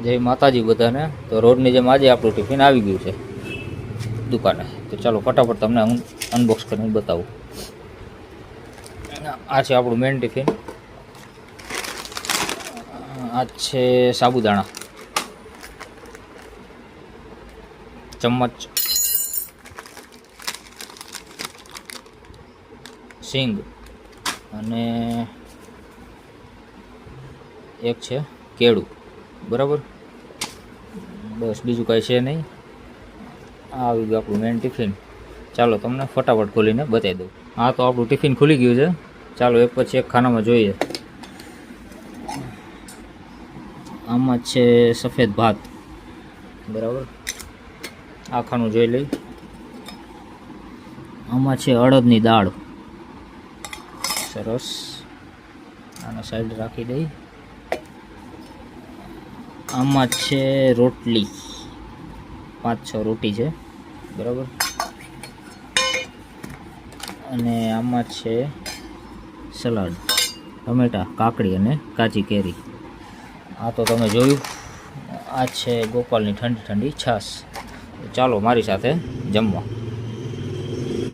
જય માતાજી બધાને. તો રોજની જેમ આજે આપણું ટિફિન આવી ગયું છે દુકાને. તો ચાલો ફટાફટ તમને હું અનબોક્સ કરીને બતાવું. આ છે આપણું મેન ટિફિન. આ છે સાબુદાણા, ચમચ, સિંગ અને એક છે કેળું. બરાબર, બસ બીજું કાંઈ છે નહીં. આ આવી ગયું આપણું મેન ટિફિન. ચાલો તમને ફટાફટ ખોલીને બતાવી દઉં. હા, તો આપણું ટિફિન ખુલી ગયું છે. ચાલો એક પછી એક ખાનામાં જોઈએ. આમાં છે સફેદ ભાત. બરાબર, આ ખાનું જોઈ લઈ. આમાં છે અડદની દાળ. સરસ, આને સાઈડ રાખી દઈ. આમાં છે રોટલી, 5-6 રોટી છે. બરાબર, અને આમાં છે સલાડ, ટમેટા, કાકડી અને કાચી કેરી. આ તો તમે જોયું. આ છે ગોપાલની ઠંડી ઠંડી છાશ. ચાલો મારી સાથે જમવા.